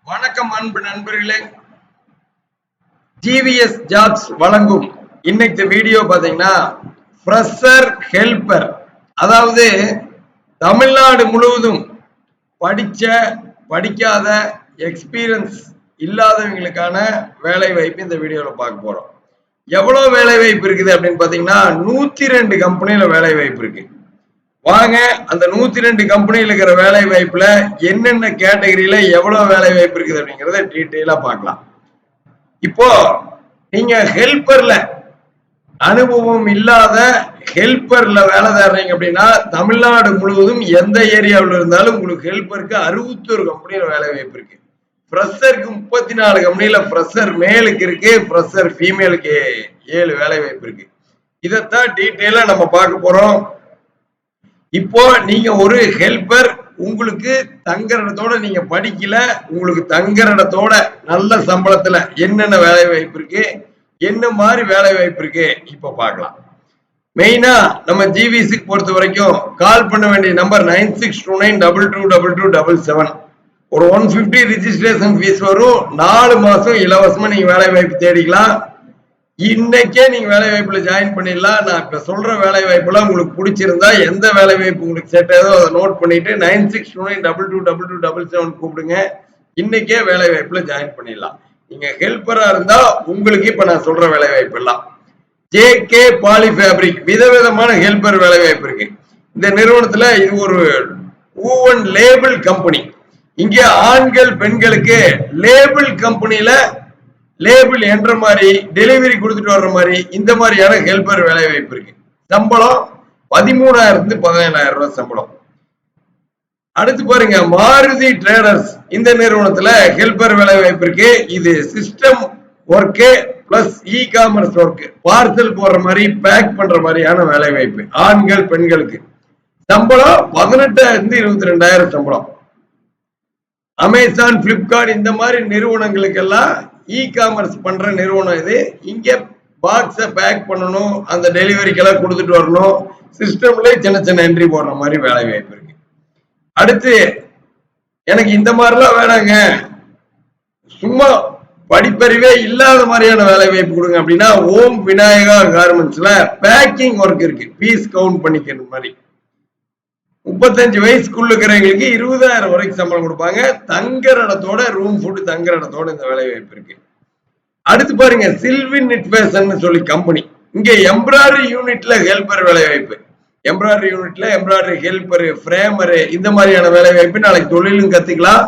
வணக்கம் அன்பு நண்பர்களே. டிவிஎஸ் ஜாப்ஸ் வழங்கும் இன்னைக்கு வீடியோ பாத்தீங்கன்னா ஃப்ரெஷர் ஹெல்பர், அதாவது தமிழ்நாடு முழுவதும் படிக்காத எக்ஸ்பீரியன்ஸ் இல்லாதவங்களுக்கான வேலை வாய்ப்பு இந்த வீடியோல பார்க்க போறோம். எவ்வளவு வேலை வாய்ப்பு இருக்குது அப்படின்னு பாத்தீங்கன்னா 102 கம்பெனில வேலை வாய்ப்பு இருக்கு. வாங்க அந்த 102 கம்பெனியில் இருக்கிற வேலை வாய்ப்புல என்னென்ன கேட்டகரியில எவ்வளவு வேலை வாய்ப்பு இருக்குது அப்படிங்கறத டீட்டெயிலா பார்க்கலாம். இப்போ நீங்க ஹெல்பர்ல அனுபவம் இல்லாத ஹெல்பர்ல வேலை தேடுறீங்க அப்படின்னா தமிழ்நாடு முழுவதும் எந்த ஏரியாவில் இருந்தாலும் உங்களுக்கு ஹெல்பருக்கு 61 கம்பெனியில வேலை வாய்ப்பு இருக்கு. ஃப்ரெஷருக்கு 34 கம்பெனியில ஃப்ரெஷர் மேலுக்கு இருக்கு, ஃப்ரெஷர் ஃபீமேலுக்கு 7 வேலை வாய்ப்பு இருக்கு. இதைத்தான் டீட்டெயிலா நம்ம பார்க்க போறோம். இப்போ நீங்க ஒரு ஹெல்பர், உங்களுக்கு தங்குற இடத்தோட நீங்க படிக்கல, உங்களுக்கு தங்குற இடத்தோட நல்ல சம்பளத்துல என்னென்ன வேலை வாய்ப்பு இருக்கு, என்ன மாதிரி வேலை வாய்ப்பு இருக்கு இப்ப பார்க்கலாம். மெயினா நம்ம ஜிவிசிக்கு பொறுத்த வரைக்கும் கால் பண்ண வேண்டிய நம்பர் 9629222277. ஒரு 150 ரிஜிஸ்ட்ரேஷன் ஃபீஸ் வரும். 4 மாசம் இலவசமா நீங்க வேலை வாய்ப்பு தேடிக்கலாம். இன்னைக்கே நீங்க வேலை வாய்ப்புல ஜாயின் பண்ணிடலாம். நான் இப்ப சொல்ற வேலை வாய்ப்புல உங்களுக்கு பிடிச்சிருந்தா எந்த வேலை வாய்ப்பு உங்களுக்கு செட் ஆகுதோ அதை நோட் பண்ணிட்டு 9629222277 கூப்பிடுங்க. இன்னைக்கே வேலை வாய்ப்புல ஜாயின் பண்ணிடலாம். நீங்க ஹெல்பரா இருந்தா உங்களுக்கு இப்ப நான் சொல்ற வேலை வாய்ப்பு எல்லாம் ஜேகே பாலி ஃபேப்ரிக் விதவிதமான ஹெல்பர் வேலை வாய்ப்பு இருக்கு. இந்த நிறுவனத்துல இது ஒரு ஊவன் லேபிள் கம்பெனி. இங்க ஆண்கள் பெண்களுக்கு லேபிள் கம்பெனில லேபிள் என்ற மாதிரி டெலிவரி கொடுத்துட்டு வர்ற மாதிரி இந்த மாதிரியான ஹெல்பர் வேலை வாய்ப்பு இருக்கு. சம்பளம் 13,000 to 17,000 ரூபாய் சம்பளம். அடுத்து பாருங்க, மாருதி ட்ரேடர்ஸ் இந்த நிறுவனத்துல ஹெல்பர் வேலை வாய்ப்பு இருக்கு. இது system work plus e commerce work, parcel போடுற மாதிரி பேக் பண்ற மாதிரியான வேலை வாய்ப்பு ஆண்கள் பெண்களுக்கு. சம்பளம் 18,000 to 22,000 சம்பளம். அமேசான், பிளிப்கார்ட் இந்த மாதிரி நிறுவனங்களுக்கு எல்லாம் இ காமர்ஸ் பண்ற நிறுவனம் இது. இங்க பாக்ஸ பேக் பண்ணணும், அந்த டெலிவரிக்கெல்லாம் கொடுத்துட்டு வரணும், சிஸ்டம்ல சின்ன சின்ன என்ட்ரி போடுற மாதிரி வேலை வாய்ப்பு இருக்கு. அடுத்து எனக்கு இந்த மாதிரிலாம் வேணாங்க, சும்மா படிப்பறிவே இல்லாத மாதிரியான வேலை வாய்ப்பு கொடுங்க அப்படின்னா ஓம் விநாயகா கார்மெண்ட்ஸ்ல பேக்கிங் ஒர்க் இருக்கு. பீஸ் கவுண்ட் பண்ணிக்கிற மாதிரி 35 வயசுக்குள்ள இருக்கிறவங்களுக்கு 20,000 வரைக்கும் சம்பளம் கொடுப்பாங்க. தங்குற இடத்தோட ரூம் ஃபுட் தங்குற இடத்தோட இந்த வேலை வாய்ப்பு இருக்கு. அடுத்து பாருங்க, சில்வின் நிட்வேஷன் சொல்லி கம்பெனி. இங்க எம்ப்ராய்டரி யூனிட்ல ஹெல்பர் வேலை வாய்ப்பு. எம்ப்ராய்டரி யூனிட்ல எம்ப்ராய்டரி ஹெல்பர், ஃப்ரேமர் இந்த மாதிரியான வேலை வாய்ப்பு. நாளைக்கு தொழிலும் கத்துக்கலாம்.